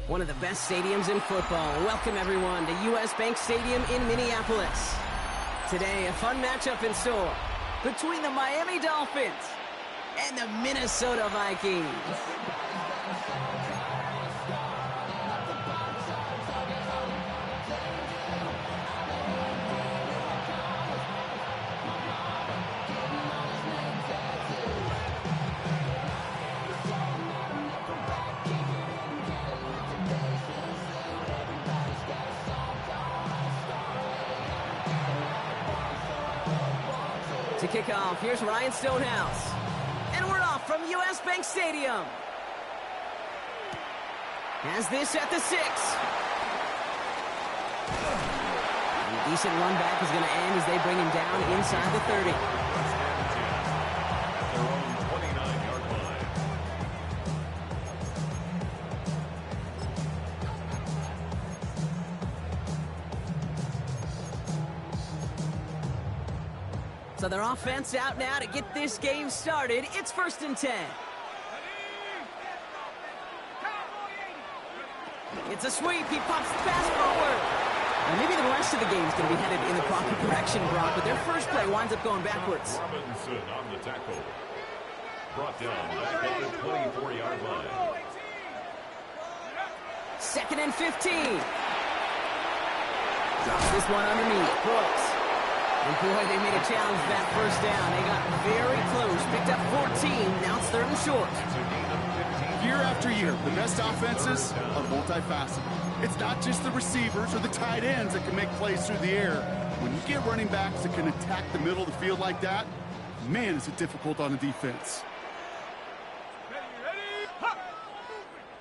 One of the best stadiums in football. Welcome, everyone, to U.S. Bank Stadium in Minneapolis. Today, a fun matchup in store between the Miami Dolphins and the Minnesota Vikings. To kick off, here's Ryan Stonehouse. And we're off from U.S. Bank Stadium. Has this at the 6. A decent run back is going to end as they bring him down inside the 30. So their offense out now to get this game started. It's 1st and 10. It's a sweep. He pops the pass forward. And maybe the rest of the game is going to be headed in the proper direction, Brock, but their first play winds up going backwards. Robinson on the tackle. Brought down back at the 24-yard line. 2nd and 15. Drops this one underneath. Brooks. And boy, they made a challenge that first down. They got very close. Picked up 14. Now it's 3rd and short. Year after year, the best offenses are multifaceted. It's not just the receivers or the tight ends that can make plays through the air. When you get running backs that can attack the middle of the field like that, man, is it difficult on the defense. Ready? Hop!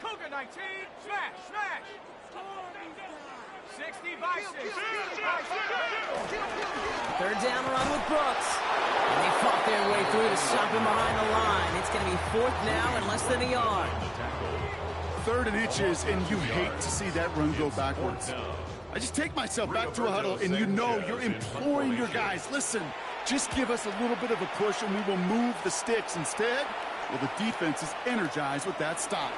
Cougar 19, smash, smash! 60 Vikings. 3rd down run with Brooks. And they fought their way through to stop him behind the line. It's going to be 4th now and less than a yard. 3rd and inches, and you hate to see that run go backwards. I just take myself back to a huddle, and you know you're imploring your guys, listen, just give us a little bit of a push, and we will move the sticks. Instead, well, the defense is energized with that stop.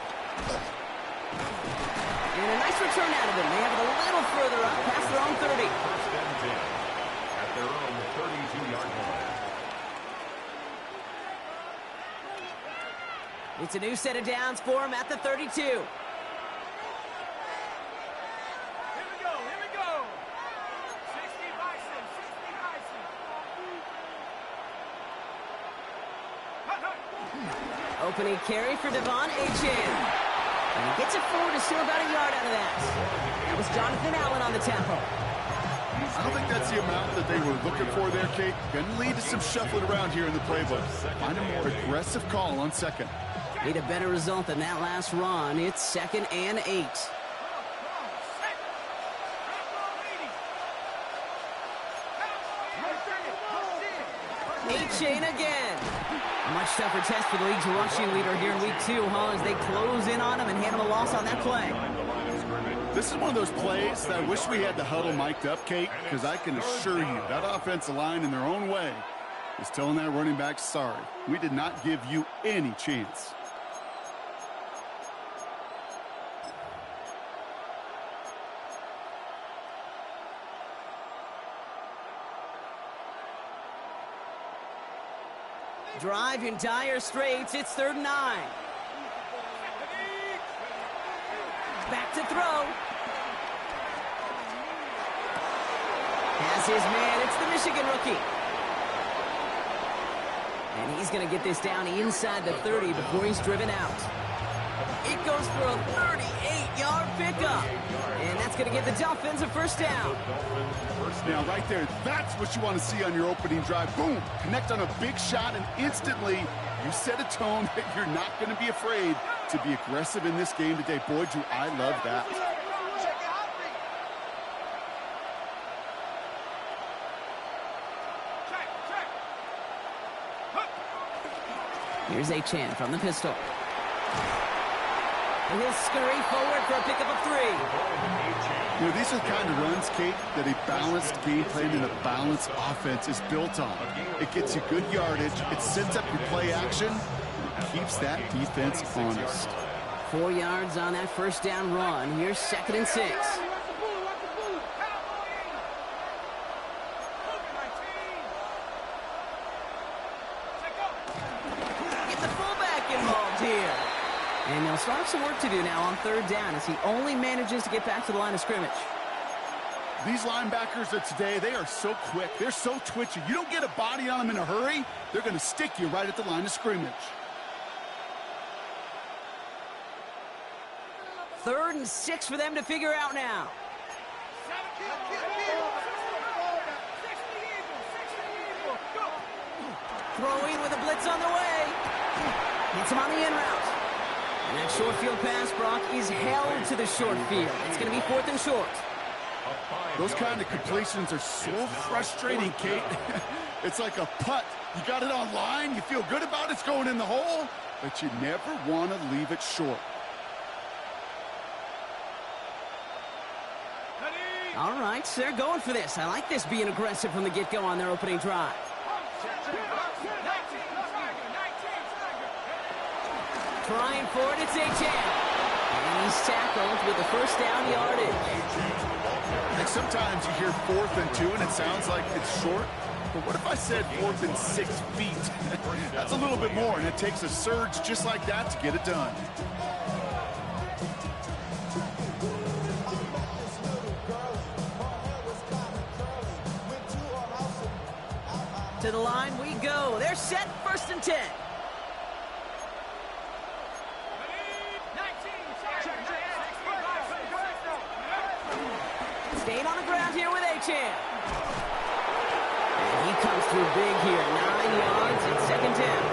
And a nice return out of them. They have it a little further up past their own 30. At their own 32-yard line. It's a new set of downs for them at the 32. Here we go, here we go. 60 Bison, 60 Bison. Opening carry for Devon Achane. And he gets it forward to still about a yard out of that. That was Jonathan Allen on the tempo. I don't think that's the amount that they were looking for there, Kate. Going to lead to some shuffling around here in the playbook. Find a more aggressive call on 2nd. Need a better result than that last run. It's 2nd and 8. Achane again. A much tougher test for the league's rushing leader here in week 2, as they close in on him and hand him a loss on that play. This is one of those plays that I wish we had the huddle mic'd up, Kate, because I can assure you that offensive line in their own way is telling that running back, sorry, we did not give you any chance. Drive in dire straits. It's 3rd and 9. Back to throw. Has his man. It's the Michigan rookie. And he's going to get this down inside the 30 before he's driven out. It goes for a 38-yard pickup. And that's going to give the Dolphins a 1st down. Now, right there, that's what you want to see on your opening drive. Boom! Connect on a big shot, and instantly you set a tone that you're not going to be afraid to be aggressive in this game today. Boy, do I love that. Here's Achane from the pistol. And he'll scurry forward for a pickup of 3. You know, these are the kind of runs, Kate, that a balanced game plan and a balanced offense is built on. It gets you good yardage, it sets up your play action, and it keeps that defense honest. 4 yards on that first down run. Here's 2nd and 6. Get the fullback involved here. And they'll start some work to do now on 3rd down as he only manages to get back to the line of scrimmage. These linebackers of today, they are so quick. They're so twitchy. You don't get a body on them in a hurry, they're going to stick you right at the line of scrimmage. 3rd and 6 for them to figure out now. Throwing with a blitz on the way. Gets him on the in route. And that short field pass, Brock, is held to the short field. It's going to be 4th and short. Those kind of completions are so frustrating, Kate. It's like a putt. You got it on line, you feel good about it's going in the hole, but you never want to leave it short. All right, so they're going for this. I like this being aggressive from the get-go on their opening drive. Trying for it, it's H.M. And he's tackled with the first down yardage. Like sometimes you hear 4th and 2 and it sounds like it's short. But what if I said 4th and 6 feet? That's a little bit more, and it takes a surge just like that to get it done. To the line we go. They're set, 1st and 10. Staying on the ground here with H.M. And he comes through big here. 9 yards and 2nd down.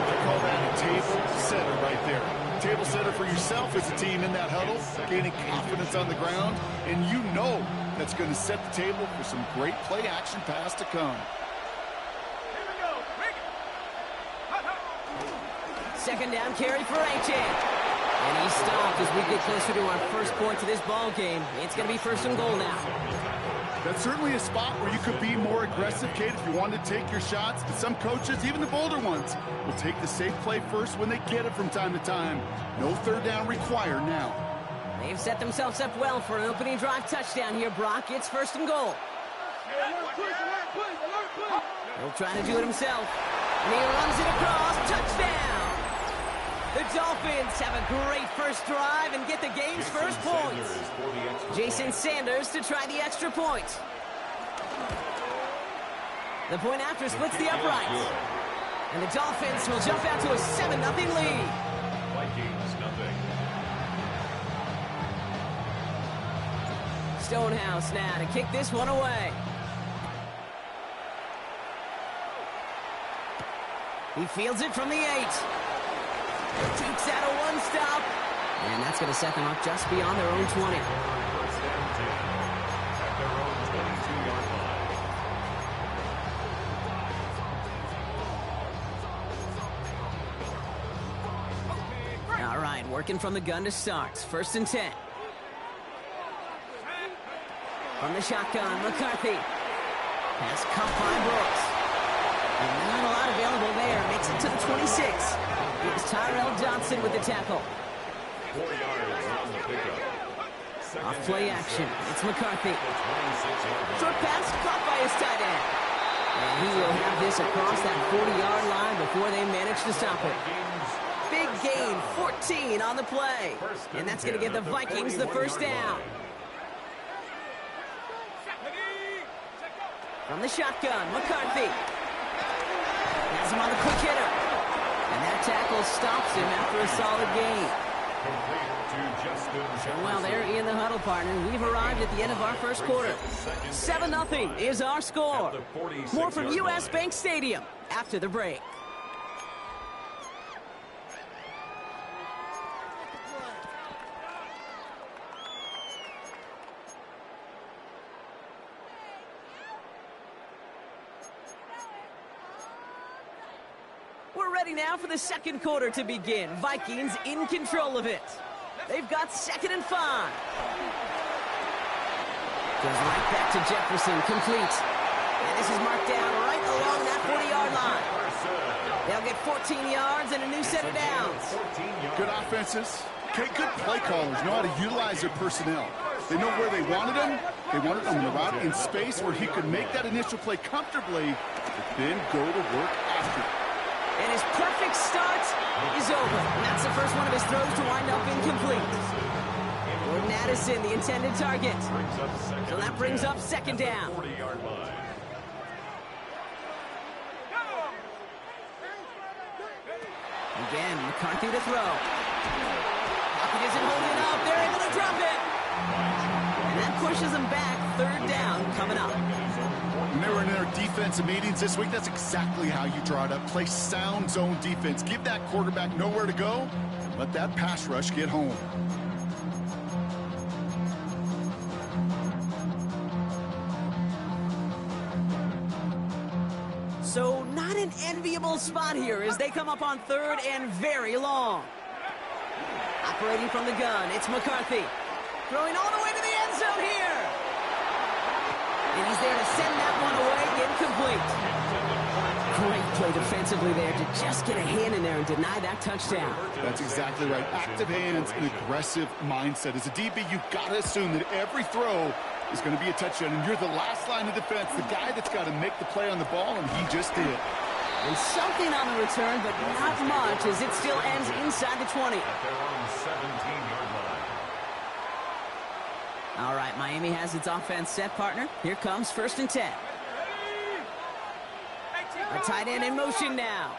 I call that a table setter right there. Table setter for yourself as a team in that huddle, gaining confidence on the ground, and you know that's going to set the table for some great play action pass to come. 2nd down carry for H.M. And he stopped as we get closer to our first point to this ball game. It's going to be 1st and goal now. That's certainly a spot where you could be more aggressive, Kate, if you wanted to take your shots. But some coaches, even the bolder ones, will take the safe play first when they get it from time to time. No 3rd down required now. They've set themselves up well for an opening drive touchdown here, Brock. It's 1st and goal. He'll try to do it himself. And he runs it across. Touchdown! The Dolphins have a great first drive and get the game's first points. Jason Sanders to try the extra point. The point after splits the uprights. And the Dolphins will jump out to a 7-0 lead. Vikings, nothing. Stonehouse now to kick this one away. He fields it from the 8. Takes out a one-stop. And that's going to set them up just beyond their own 20. First and 10 at their own 22-yard line. All right, working from the gun to start. 1st and 10. From the shotgun, McCarthy. Pass caught by Brooks. And not a lot available there. Makes it to the 26. It's Tyrell Johnson with the tackle. 4 yards on the pickup. Off play action. It's McCarthy. Short pass caught by his tight end. And he will have this across that 40-yard line before they manage to stop it. Big gain, 14 on the play. And that's going to give the Vikings the first down. From the shotgun, McCarthy. Has him on the quick hitter. And that tackle stops him after a solid gain. Well, they're in the huddle, partner. We've arrived at the end of our first quarter. 7-0 is our score. More from U.S. Bank Stadium after the break. We're ready now for the second quarter to begin. Vikings in control of it. They've got 2nd and 5. Goes right back to Jefferson, complete. And this is marked down right along that 40-yard line. They'll get 14 yards and a new set of downs. Good offenses. Okay, good play callers know how to utilize their personnel. They know where they wanted him. They wanted him out in space where he could make that initial play comfortably, but then go to work after. And his perfect start is over. And that's the first one of his throws to wind up incomplete. Jordan Addison, the intended target. So that brings up second down. 40-yard line. Again, McCarthy to throw. Lockett isn't holding up. They're able to drop it. And that pushes them back. Third down coming up. When they were in their defensive meetings this week, that's exactly how you draw it up. Play sound zone defense. Give that quarterback nowhere to go. And let that pass rush get home. So not an enviable spot here as they come up on third and very long. Operating from the gun, it's McCarthy. Throwing all the way to the end zone here. And he's there to send that one away, incomplete. Great play defensively there to just get a hand in there and deny that touchdown. That's exactly right. Active hands and aggressive mindset. As a DB, you've got to assume that every throw is going to be a touchdown, and you're the last line of defense, the guy that's got to make the play on the ball, and he just did. And something on the return, but not much, as it still ends inside the 20. At their own 17-yard line. All right, Miami has its offense set, partner. Here comes 1st and 10. A tight end in motion now.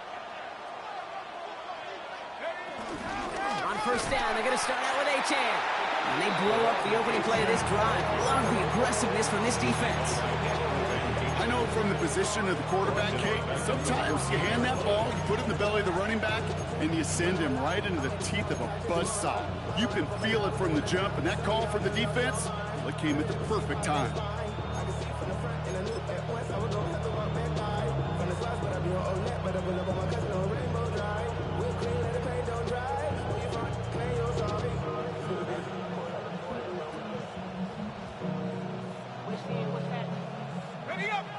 On 1st down, they're going to start out with Achane. And they blow up the opening play of this drive. Love the aggressiveness from this defense. I know from the position of the quarterback, Kate, sometimes you hand that ball, you put it in the belly of the running back, and you send him right into the teeth of a buzzsaw. You can feel it from the jump, and that call from the defense, well, it came at the perfect time.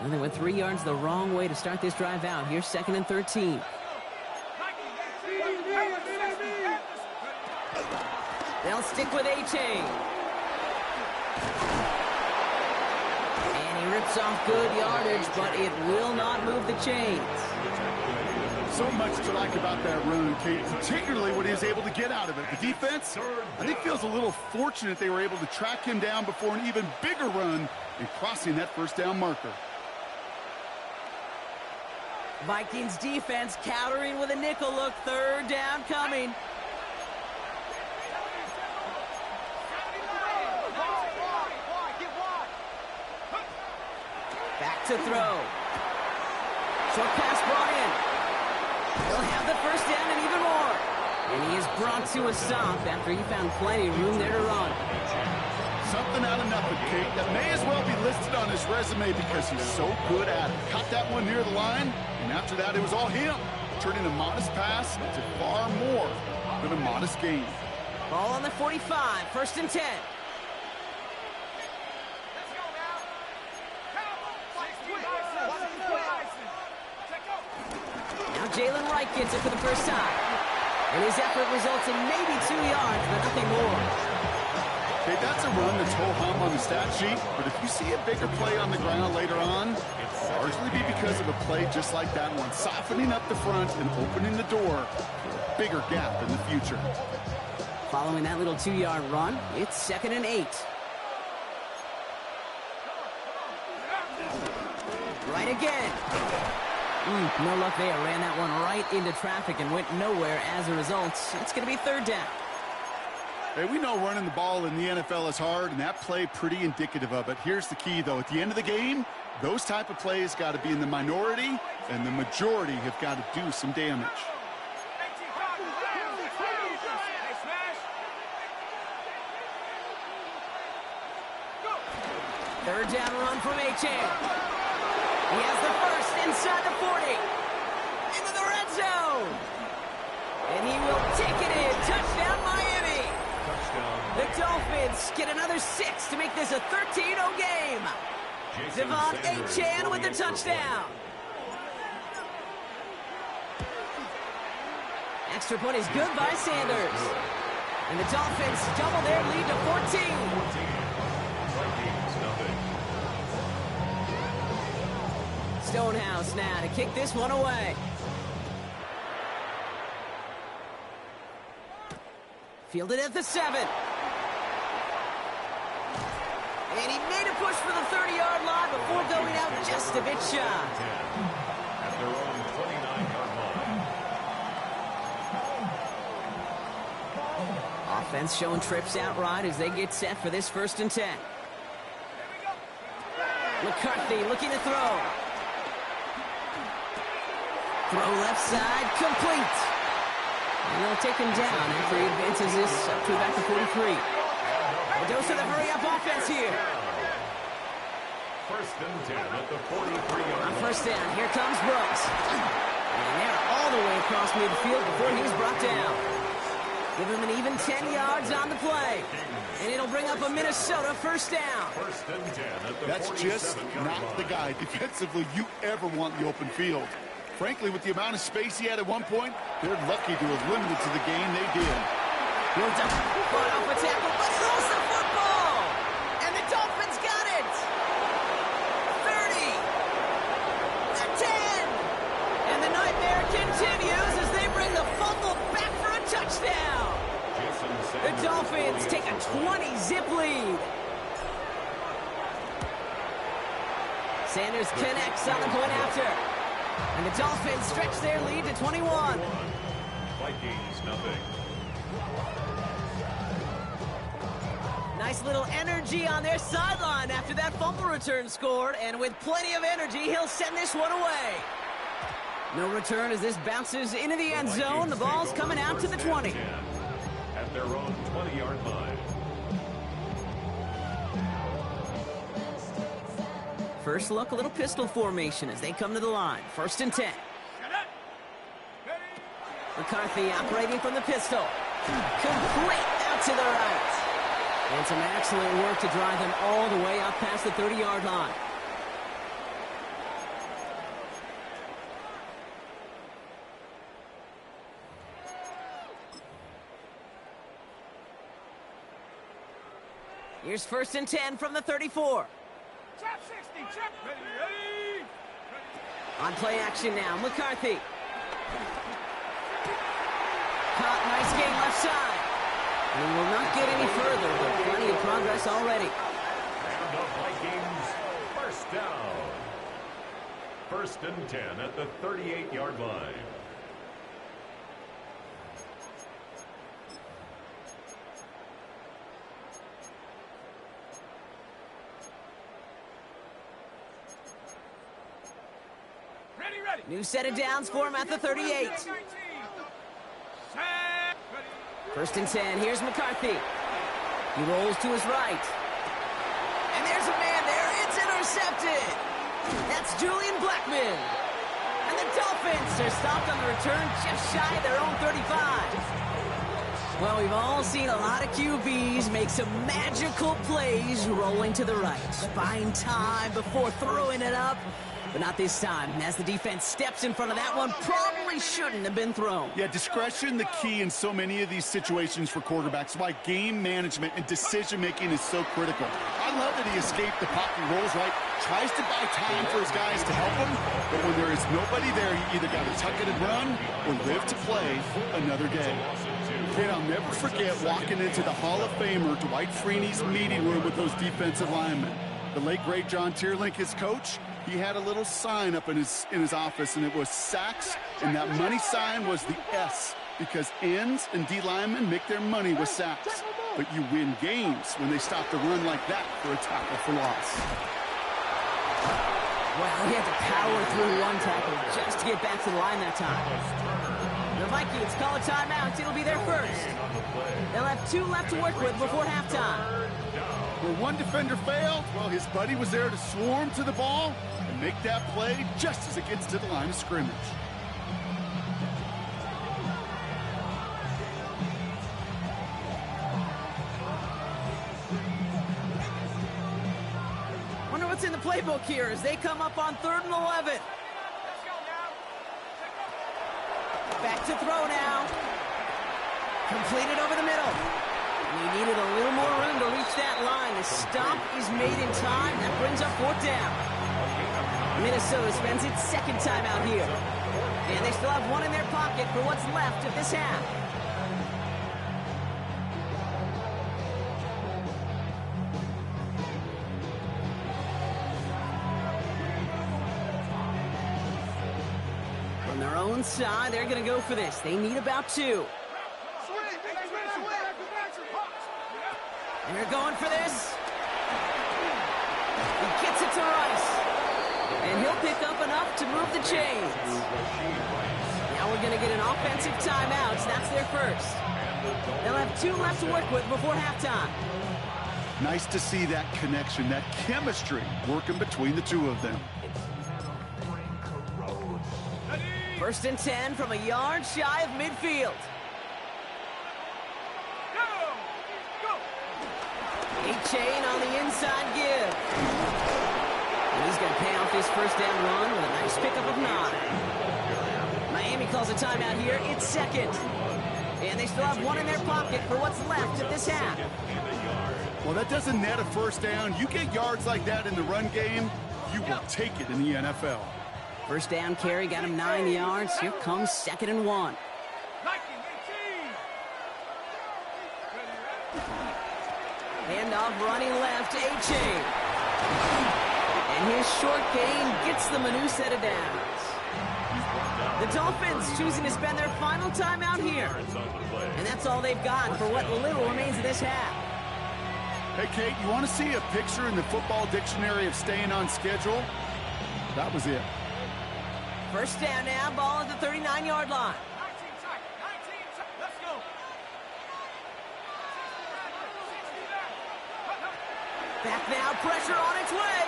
And they went 3 yards the wrong way to start this drive out. Here's 2nd and 13. They'll stick with Achane. And he rips off good yardage, but it will not move the chains. So much to like about that run, Kate, particularly what he was able to get out of it. The defense, I think, feels a little fortunate they were able to track him down before an even bigger run and crossing that 1st down marker. Vikings defense countering with a nickel look. 3rd down coming. Back to throw. Short pass brought in. He'll have the 1st down and even more. And he is brought to a stop after he found plenty of room there to run. Something out of nothing, Kate, that may as well be listed on his resume because he's so good at it. Caught that one near the line, and after that, it was all him, turning a modest pass to far more than a modest gain. Ball on the 45, 1st and 10. Now Jalen Wright gets it for the first time. And his effort results in maybe 2 yards, but nothing more. Okay, that's a run that's ho-hum on the stat sheet, but if you see a bigger play on the ground later on, it'll largely be because of a play just like that one, softening up the front and opening the door for a bigger gap in the future. Following that little 2-yard run, it's 2nd and 8. Right again. No luck there. Ran that one right into traffic and went nowhere as a result. It's going to be 3rd down. Hey, we know running the ball in the NFL is hard, and that play pretty indicative of it. Here's the key, though. At the end of the game, those type of plays got to be in the minority, and the majority have got to do some damage. Third down run from Achane. He has the 1st inside the 40. Into the red zone. And he will take it in. Touchdown, Miami. The Dolphins get another 6 to make this a 13-0 game. Devon Achane with the touchdown. extra point is good by Sanders. And the Dolphins double their lead to 14. Vikings, nothing. Stonehouse now to kick this one away. Fielded at the 7. And he made a push for the 30-yard line before going out just a bit shy. At their own 29-yard line. Offense showing trips out right as they get set for this 1st and 10. McCarthy looking to throw. Throw left side, complete. And they'll take him down after he advances this up to about the 43. A dose of the hurry-up offense here. 1st and 10 at the 43-yard On line. 1st down, here comes Brooks. And they're all the way across midfield before he's brought down. Give him an even 10 yards on the play. And it'll bring up a Minnesota 1st down. 1st and 10 at the That's just 47-yard not line. the guy defensively you ever want in the open field. Frankly, with the amount of space he had at one point, they're lucky to have limited to the game they did. He'll fought off a tackle, but throws the football! And the Dolphins got it! 30! The 10! And the nightmare continues as they bring the fumble back for a touchdown! The Dolphins take a 20-zip lead. Sanders connects on the point after. And the Dolphins stretch their lead to 21. Vikings, nothing. Nice little energy on their sideline after that fumble return scored. And with plenty of energy, he'll send this one away. No return as this bounces into the end zone. The ball's coming out to the 20. At their own 20-yard line. First look, a little pistol formation as they come to the line. 1st and 10. McCarthy operating from the pistol. Complete out to the right. And some excellent work to drive them all the way up past the 30-yard line. Here's 1st and 10 from the 34. Trap 60, trap. Ready. On play action now, McCarthy. Caught, nice game left side. And will not get any further, but plenty of progress already. And the Vikings, 1st down. 1st and 10 at the 38-yard line. Ready. New set of downs for him at the 38. 1st and 10, here's McCarthy. He rolls to his right. And there's a man there, it's intercepted. That's Julian Blackman. And the Dolphins are stopped on the return just shy of their own 35. Well, we've all seen a lot of QBs make some magical plays rolling to the right. Buying time before throwing it up. But not this time, as the defense steps in front of that one, probably shouldn't have been thrown. Yeah, discretion the key in so many of these situations for quarterbacks. Why game management and decision-making is so critical. I love that he escaped the pocket, rolls right, tries to buy time for his guys to help him, but when there is nobody there, you either got to tuck it and run or live to play another day. Kid, I'll never forget walking into the Hall of Famer Dwight Freeney's meeting room with those defensive linemen. The late, great John Tierlink, his coach, he had a little sign up in his office, and it was sacks, and that money sign was the S, because ends and D linemen make their money with sacks. But you win games when they stop the run like that for a tackle for loss. Well, he had to power through one tackle just to get back to the line that time. The Vikings call a timeout. It'll be their first. They'll have 2 left to work with before halftime. Where one defender failed, well, his buddy was there to swarm to the ball and make that play just as it gets to the line of scrimmage. Wonder what's in the playbook here as they come up on 3rd and 11. Let's go now. Back to throw now. Completed over the middle. And he needed a little more room to reach that line. The stop is made in time. That brings up fourth down. Minnesota spends its second time out here. And they still have one in their pocket for what's left of this half. From their own side, they're going to go for this. They need about 2. And they're going for this. He gets it to Rice. And he'll pick up enough to move the chains. Now we're going to get an offensive timeout. That's their first. They'll have 2 left to work with before halftime. Nice to see that connection, that chemistry working between the two of them. First and 10 from a yard shy of midfield. A-Chain on the inside give. And he's going to pay off his first down run with a nice pickup of 9. Miami calls a timeout here. It's second. And they still have 1 in their pocket for what's left of this half. Well, that doesn't net a first down. You get yards like that in the run game, you will take it in the NFL. First down carry got him 9 yards. Here comes 2nd and 1. Handoff running left, A-Chain. And his short gain gets them a new set of downs. The Dolphins choosing to spend their final time out here. And that's all they've got for what little remains of this half. Hey, Kate, you want to see a picture in the football dictionary of staying on schedule? That was it. First down now, ball at the 39-yard line. Back now, pressure on its way.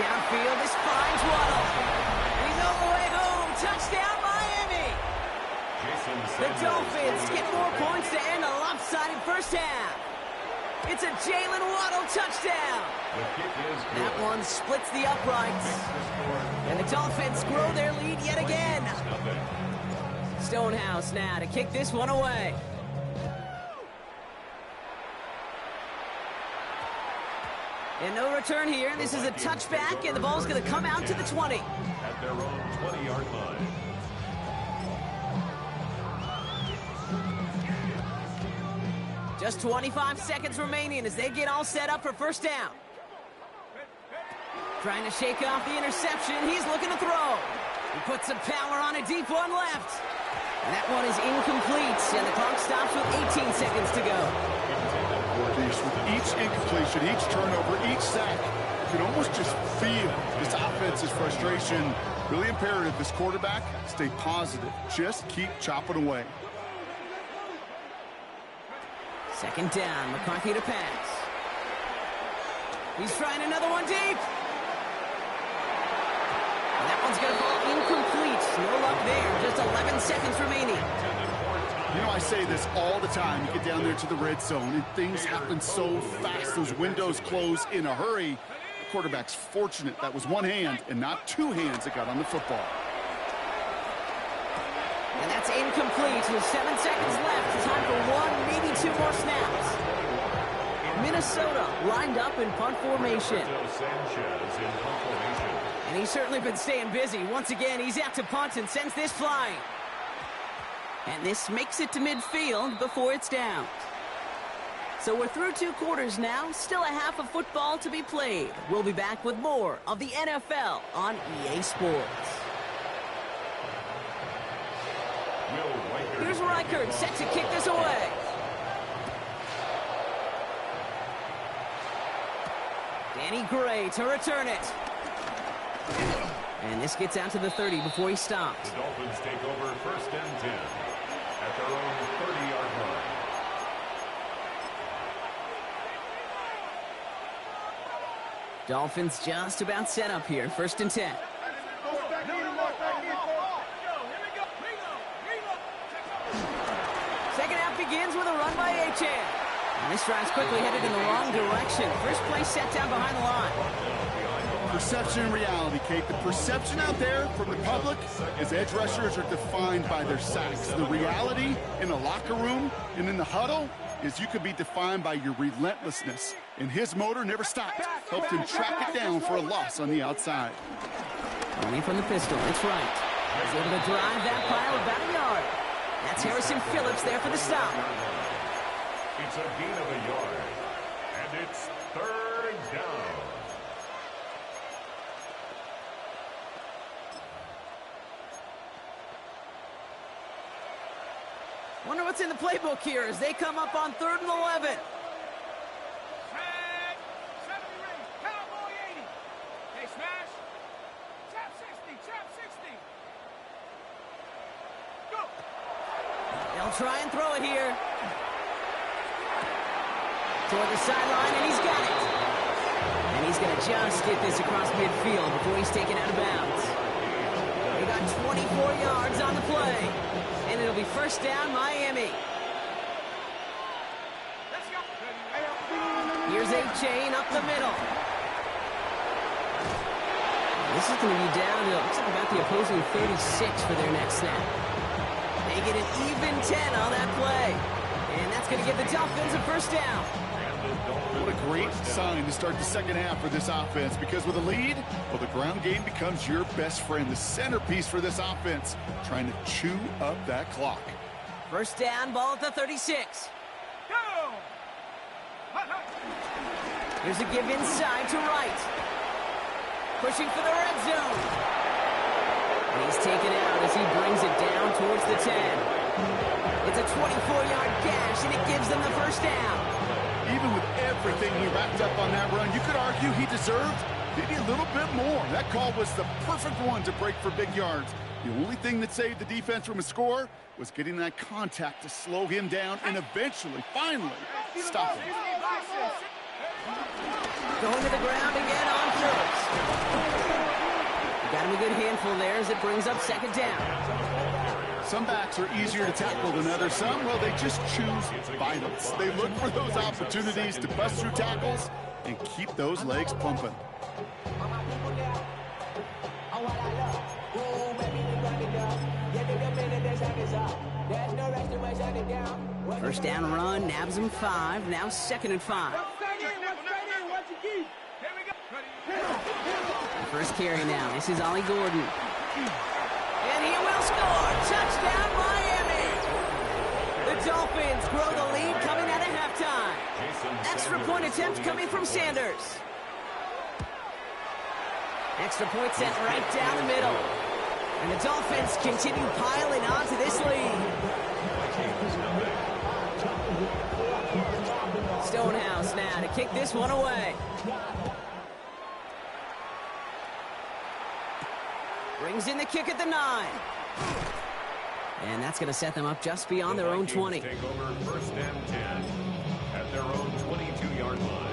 Downfield, this finds Waddle. He's all the way home. Touchdown, Miami. The Dolphins get more points to end a lopsided first half. It's a Jalen Waddle touchdown. That one splits the uprights. And the Dolphins grow their lead yet again. Stonehouse now to kick this one away. And no return here. This is a touchback, and the ball's going to come out to the 20. At their own 20-yard line. Just 25 seconds remaining as they get all set up for first down. Trying to shake off the interception. He's looking to throw. He puts some power on a deep one left. And that one is incomplete, and the clock stops with 18 seconds to go. With each incompletion, each turnover, each sack, you can almost just feel this offense's frustration. Really imperative, this quarterback, stay positive. Just keep chopping away. Second down, McCarthy to pass. He's trying another one deep. And that one's going to fall incomplete. No luck there. Just 11 seconds remaining. You know, I say this all the time. You get down there to the red zone, and things happen so fast. Those windows close in a hurry. The quarterback's fortunate that was one hand and not 2 hands that got on the football. And that's incomplete with 7 seconds left. Time for 1, maybe 2 more snaps. Minnesota lined up in punt formation. And he's certainly been staying busy. Once again, he's out to punt and sends this flying. And this makes it to midfield before it's down. So we're through 2 quarters now. Still a half of football to be played. We'll be back with more of the NFL on EA Sports. Here's Reichert set to kick this away. Danny Gray to return it. And this gets out to the 30 before he stops. The Dolphins take over first and 10 at their own 30-yard line. Dolphins just about set up here. First and 10. Second half begins with a run by A-Chain. And this drive's quickly headed in the wrong direction. First play set down behind the line. Perception and reality, Kate. The perception out there from the public is edge rushers are defined by their sacks. The reality in a locker room and in the huddle is you could be defined by your relentlessness. And his motor never stopped. Helped him track it down for a loss on the outside. Away from the pistol, it's right. He's able to drive that pile about a yard. That's Harrison Phillips there for the stop. It's a gain of a yard. And it's third down. Wonder what's in the playbook here as they come up on 3rd and 11. Set. 70 ring. Cowboy 80. Hey, smash. Chap 60. Chap 60. Go. They'll try and throw it here. Toward the sideline, and he's got it. And he's going to just get this across midfield before he's taken out of bounds. They got 24 yards on the play. And it'll be first down, Miami. Let's go. Here's a chain up the middle. This is going to be down to, looks like about the opposing 36 for their next snap. They get an even 10 on that play. And that's going to give the Dolphins a first down. What a great sign to start the second half for this offense, because with a lead, well, the ground game becomes your best friend, the centerpiece for this offense, trying to chew up that clock. First down, ball at the 36. Go. Hut, hut. Here's a give inside to right. Pushing for the red zone. And he's taken out as he brings it down towards the 10. It's a 24-yard gash, and it gives them the first down. Even with everything he wrapped up on that run, you could argue he deserved maybe a little bit more. That call was the perfect one to break for big yards. The only thing that saved the defense from a score was getting that contact to slow him down and eventually, finally, stop him. Going to the ground again on Phillips. Got him a good handful there as it brings up second down. Some backs are easier to tackle than others. Some, well, they just choose violence. They look for those opportunities to bust through tackles and keep those legs pumping. First down run, nabs him 5, now 2nd and 5. The first carry now, this is Ollie Gordon. And he will score! Touchdown, Miami! The Dolphins grow the lead coming out of halftime. Extra point attempt coming from Sanders. Extra point sent right down the middle. And the Dolphins continue piling on to this lead. Stonehouse now to kick this one away. Brings in the kick at the 9. And that's going to set them up just beyond their own 20. Take over first and 10 at their own 22-yard line.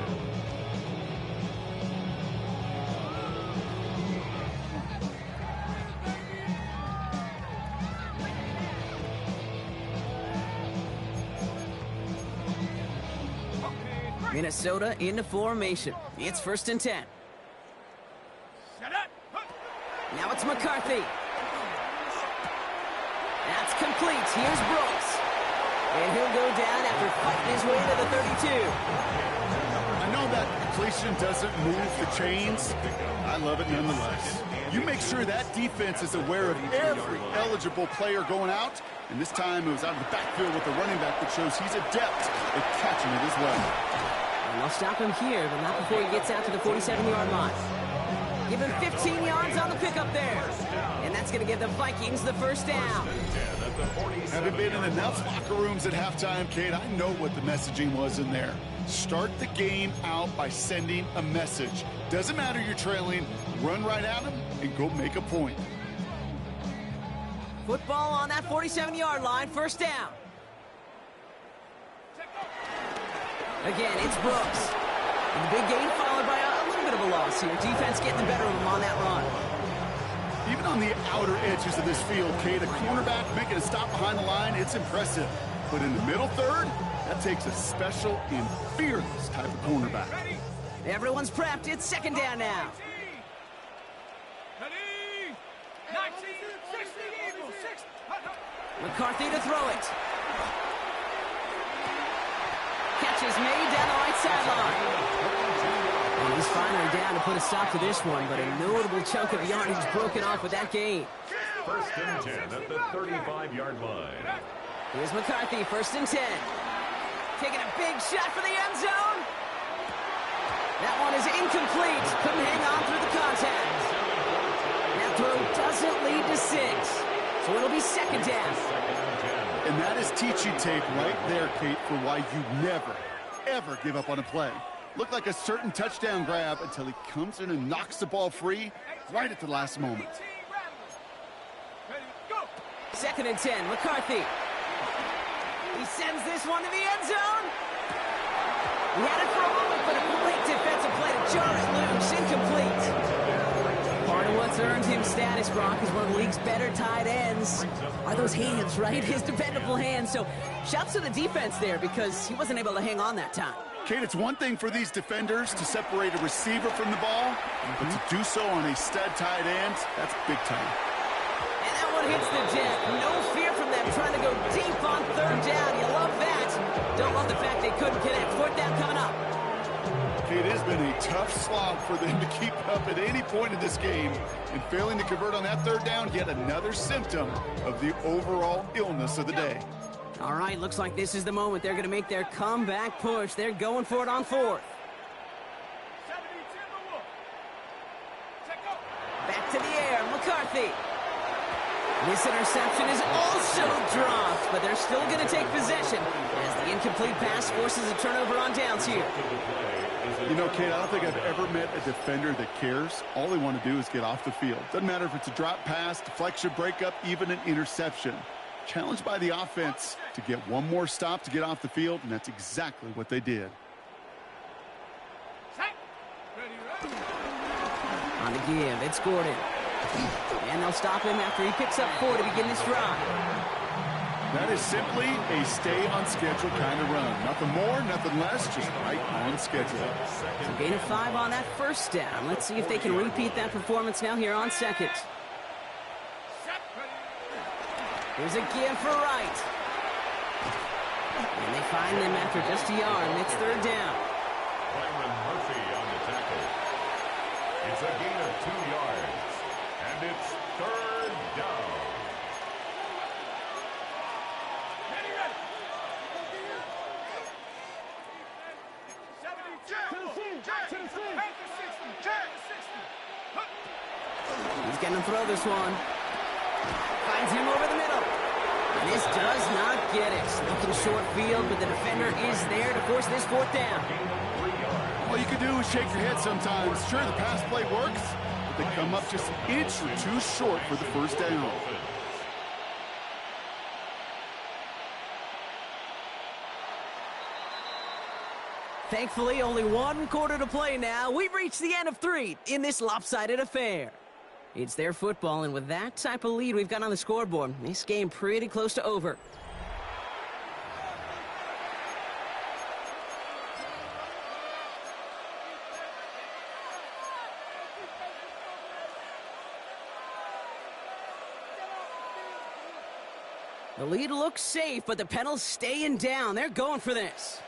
Minnesota into formation. It's first and 10. Now it's McCarthy. That's complete. Here's Brooks. And he'll go down after fighting his way to the 32. I know that completion doesn't move the chains. I love it nonetheless. You make sure that defense is aware of every eligible player going out. And this time it was out of the backfield with the running back that shows he's adept at catching it as well. And they'll stop him here, but not before he gets out to the 47-yard line. Give him 15 yards on the pickup there. And that's going to give the Vikings the first down. Having been in enough locker rooms at halftime, Kate, I know what the messaging was in there. Start the game out by sending a message. Doesn't matter you're trailing, run right at them and go make a point. Football on that 47-yard line, first down. Again, it's Brooks. And the big gain followed by a little bit of a loss here. Defense getting the better of him on that run. Even on the outer edges of this field, Kate, a cornerback making a stop behind the line, it's impressive. But in the middle third, that takes a special and fearless type of cornerback. Everyone's prepped. It's second down now. McCarthy to throw it. Catch is made down the right sideline. And he's finally down to put a stop to this one, but a notable chunk of yardage broken off with that gain. First and 10 at the 35-yard line. Here's McCarthy, first and 10. Taking a big shot for the end zone. That one is incomplete. Couldn't hang on through the contact. That throw doesn't lead to 6. So it'll be second down. And that is teaching tape right there, Kate, for why you never, ever give up on a play. Looked like a certain touchdown grab until he comes in and knocks the ball free right at the last moment. Second and 10, McCarthy. He sends this one to the end zone. He had it for a moment, but a great defensive play to jar it loose. Incomplete. Part of what's earned him status, Brock, is one of the league's better tight ends. Are those hands, right? His dependable hands. So shouts to the defense there because he wasn't able to hang on that time. Kate, it's one thing for these defenders to separate a receiver from the ball, but to do so on a stud tight end, that's big time. And that one hits the jet. No fear from them trying to go deep on third down. You love that. Don't love the fact they couldn't connect. Fourth down coming up. Kate, it has been a tough slog for them to keep up at any point in this game. And failing to convert on that third down, yet another symptom of the overall illness of the day. All right, looks like this is the moment. They're going to make their comeback push. They're going for it on fourth. Back to the air, McCarthy. This interception is also dropped, but they're still going to take possession as the incomplete pass forces a turnover on downs here. You know, Kate, I don't think I've ever met a defender that cares. All they want to do is get off the field. Doesn't matter if it's a drop pass, deflection, breakup, even an interception. Challenged by the offense to get one more stop to get off the field, and that's exactly what they did. On the give, it's Gordon. And they'll stop him after he picks up 4 to begin this drive. That is simply a stay on schedule kind of run. Nothing more, nothing less, just right on schedule. So gain of 5 on that first down. Let's see if they can repeat that performance now here on second. Here's a give for Wright. And they find them after just a yard, and it's third down. Byron Murphy on the tackle. It's a gain of 2 yards, and it's third down. He's going to throw this one. Finds him over the middle. And this does not get it. Looking short field, but the defender is there to force this fourth down. All you can do is shake your head sometimes. Sure, the pass play works, but they come up just an inch or 2 short for the first down. Thankfully, only 1 quarter to play now. We've reached the end of 3 in this lopsided affair. It's their football, and with that type of lead we've got on the scoreboard, this game pretty close to over. The lead looks safe, but the Penals staying down. They're going for this.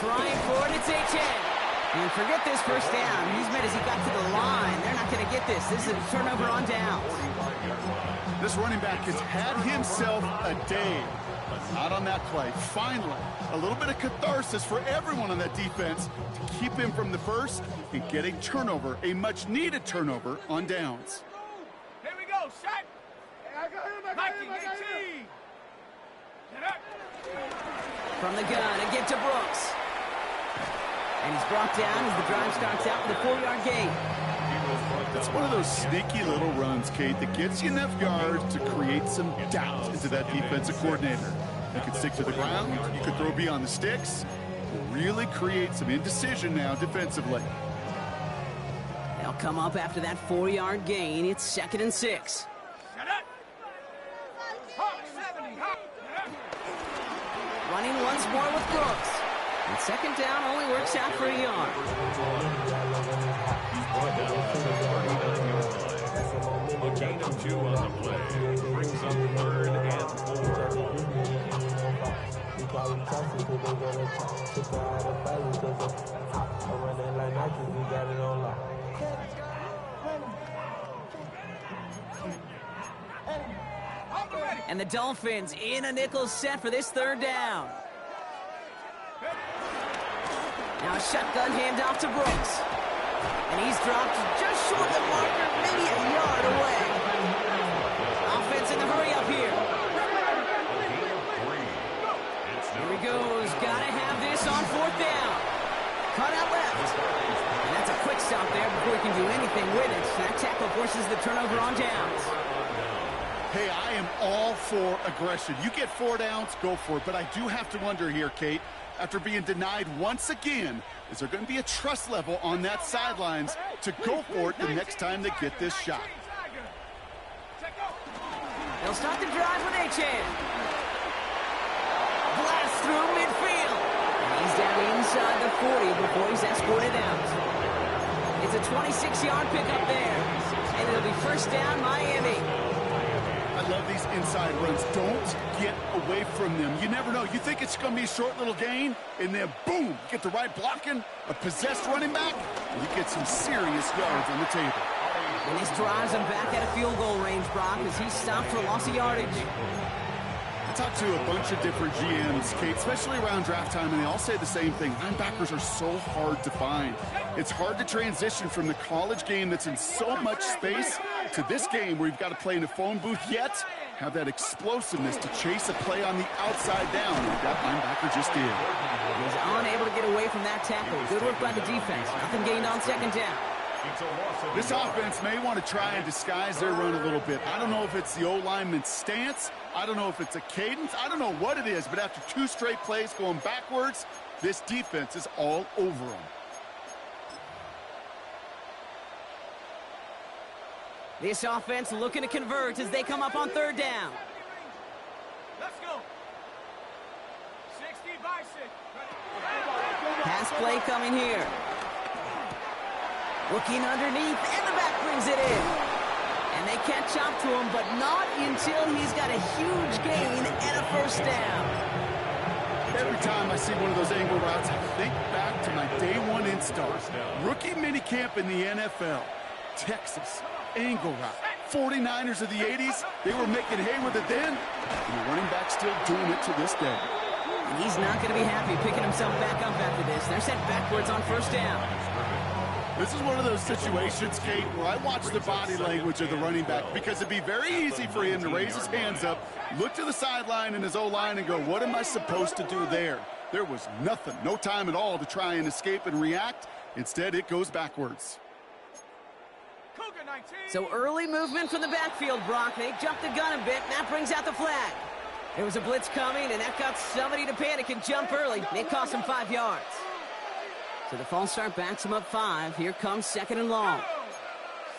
Trying for it, it's H.N. And forget this first down. He's made as he got to the line. They're not going to get this. This is a turnover on downs. This running back has had himself a day, but not on that play. Finally, a little bit of catharsis for everyone on that defense to keep him from the first and get a turnover, a much-needed turnover on downs. Here we go, set. I got him, From the gun, and get to Brooks. And he's brought down as the drive starts out with a 4-yard gain. It's one of those sneaky little runs, Kate, that gets you enough yards to create some doubt into that defensive coordinator. You can stick to the ground, you could throw beyond the sticks, really create some indecision now defensively. They'll come up after that 4-yard gain. It's 2nd and 6. running once more with Brooks. And second down only works out for a yard. He's brought down at the 39-yard line. A gain of 2 on the play. Brings up 3rd and 4. And the Dolphins in a nickel set for this 3rd down. Now a shotgun handoff to Brooks. And he's dropped just short of the marker, maybe a yard away. Offense in the hurry up here. Here he goes. Gotta have this on 4th down. Cut out left. And that's a quick stop there before he can do anything with it. That tackle forces the turnover on downs. Hey, I am all for aggression. You get 4 downs, go for it. But I do have to wonder here, Kate, after being denied once again, is there going to be a trust level on that sidelines to go for it the next time they get this shot? They'll start the drive with H-hand. Blast through midfield. And he's down inside the 40 before he's escorted out. It's a 26-yard pickup there. And it'll be 1st down, Miami. I love these inside runs. Don't get away from them. You never know. You think it's going to be a short little gain, and then boom, get the right blocking, a possessed running back, and you get some serious yards on the table. And this drives him back at a field goal range, Brock, as he stopped for loss of yardage. I talked to a bunch of different GMs, Kate, especially around draft time, and they all say the same thing. Linebackers are so hard to find. It's hard to transition from the college game that's in so much space to this game where you've got to play in a phone booth, yet have that explosiveness to chase a play on the outside down, and that linebacker just did. He's unable to get away from that tackle. Good work by the defense. Nothing gained on 2nd down. This offense may want to try and disguise their run a little bit. I don't know if it's the O-lineman's stance. I don't know if it's a cadence. I don't know what it is, but after 2 straight plays going backwards, this defense is all over them. This offense looking to convert as they come up on 3rd down. Let's go. 60 Bison. Pass play coming here. Looking underneath, and the back brings it in. And they catch up to him, but not until he's got a huge gain and a 1st down. Every time I see one of those angle routes, I think back to my day 1 install. Rookie minicamp in the NFL. Texas, angle route. 49ers of the 80s, they were making hay with it then, and the running back's still doing it to this day. And he's not going to be happy picking himself back up after this. They're sent backwards on 1st down. This is one of those situations, Kate, where I watch the body language of the running back, because it'd be very easy for him to raise his hands up, look to the sideline in his O-line and go, what am I supposed to do there? There was nothing, no time at all to try and escape and react. Instead, it goes backwards. So early movement from the backfield, Brock. They jumped the gun a bit, and that brings out the flag. There was a blitz coming, and that got somebody to panic and jump early. It cost him 5 yards. So the false start backs him up 5. Here comes 2nd and long.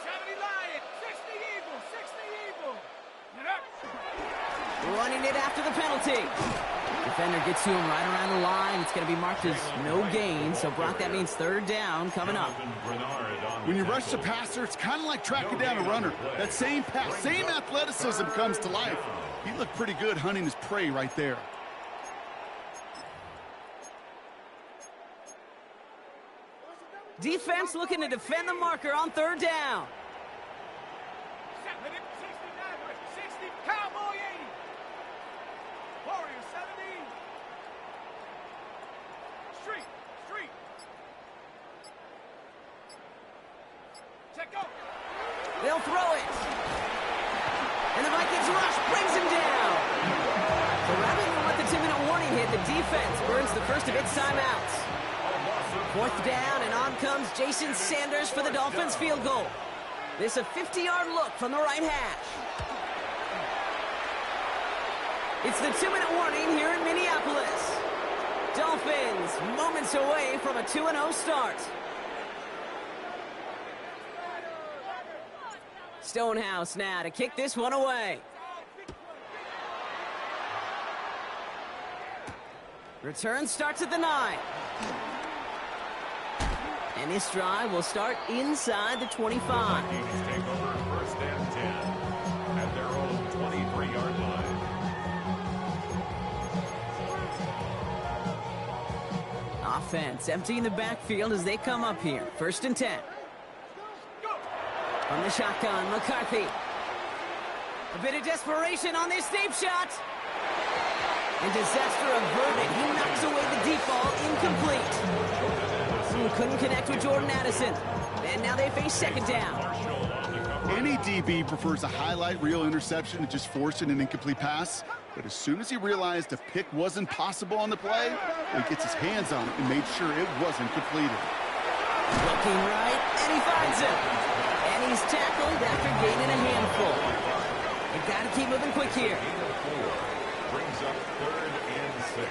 70 Lion, 60 Eagle, 60 Eagle. Get up. Running it after the penalty. Defender gets to him right around the line. It's going to be marked as no gain. So, Brock, that means 3rd down coming up. When you rush the passer, it's kind of like tracking down a runner. That same pass, same athleticism comes to life. He looked pretty good hunting his prey right there. Defense looking to defend the marker on 3rd down. 69, 60, Cowboy 80. Warrior 70. Street. Check go. They'll throw it. And the Vikings rush brings him down. So rather than let the 2-minute warning hit, the defense burns the first of its timeouts. 4th down, and on comes Jason Sanders for the Dolphins field goal. This a 50-yard look from the right hash. It's the 2-minute warning here in Minneapolis. Dolphins moments away from a 2-0 start. Stonehouse now to kick this one away. Return starts at the 9. And this drive will start inside the 25. Vikings take over 1st and 10 at their own 23-yard line. Offense emptying the backfield as they come up here. 1st and 10. From the shotgun, McCarthy. A bit of desperation on this deep shot. And disaster averted. He knocks away the deep ball, incomplete. Couldn't connect with Jordan Addison. And now they face 2nd down. Any DB prefers a highlight reel interception to just forcing an incomplete pass. But as soon as he realized a pick wasn't possible on the play, he gets his hands on it and made sure it wasn't completed. Looking right, and he finds him. And he's tackled after gaining a handful. You gotta keep moving quick here. Brings up 3rd and 6.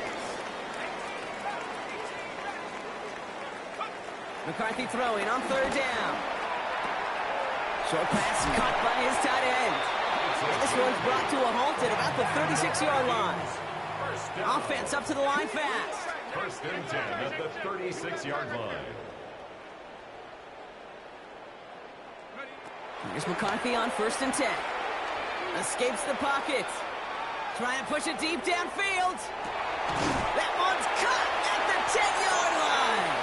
McCarthy throwing on 3rd down. Short pass caught by his tight end. And this one's brought to a halt at about the 36-yard line. Offense up to the line fast. 1st and 10 at the 36-yard line. Here's McCarthy on 1st and 10. Escapes the pocket. Trying to push it deep downfield. That one's caught at the 10-yard line.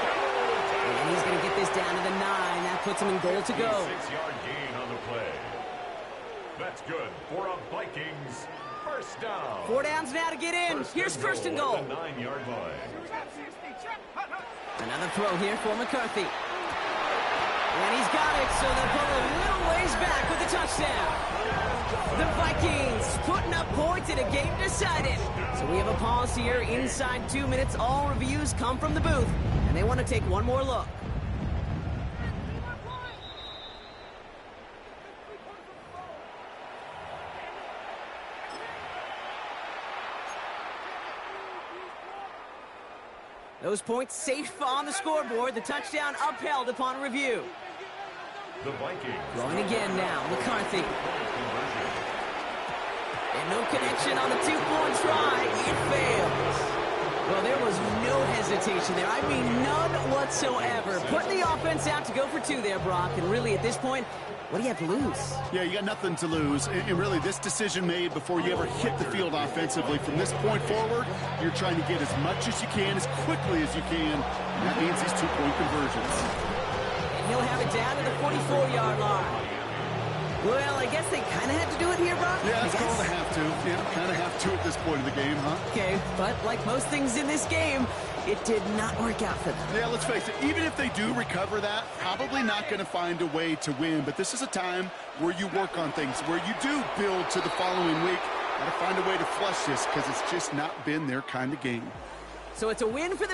And he's going to get this down to the 9. That puts him in goal to go. 6-yard gain on the play. That's good for a Vikings 1st down. 4 downs now to get in. Here's 1st and goal. At the 9-yard line. Another throw here for McCarthy. And he's got it, so they'll pull a little ways back with the touchdown. The Vikings putting up points in a game decided. So we have a pause here inside 2 minutes. All reviews come from the booth, and they want to take one more look. Those points safe on the scoreboard. The touchdown upheld upon review. The Vikings. Going again now, McCarthy. And no connection on the 2-point try. It fails. Well, there was no hesitation there. I mean, none whatsoever. Putting the offense out to go for 2 there, Brock. And really, at this point, what do you have to lose? Yeah, you got nothing to lose. And really, this decision made before you ever hit the field offensively. From this point forward, you're trying to get as much as you can, as quickly as you can. And that means these 2-point conversions. And he'll have it down to the 44-yard line. Well, I guess they kind of had to do it here, Brock. Yeah, it's called a have to. Yeah, kind of have to at this point of the game, huh? Okay, but like most things in this game, it did not work out for them. Yeah, let's face it, even if they do recover that, probably not going to find a way to win. But this is a time where you work on things, where you do build to the following week. Got to find a way to flush this because it's just not been their kind of game. So it's a win for the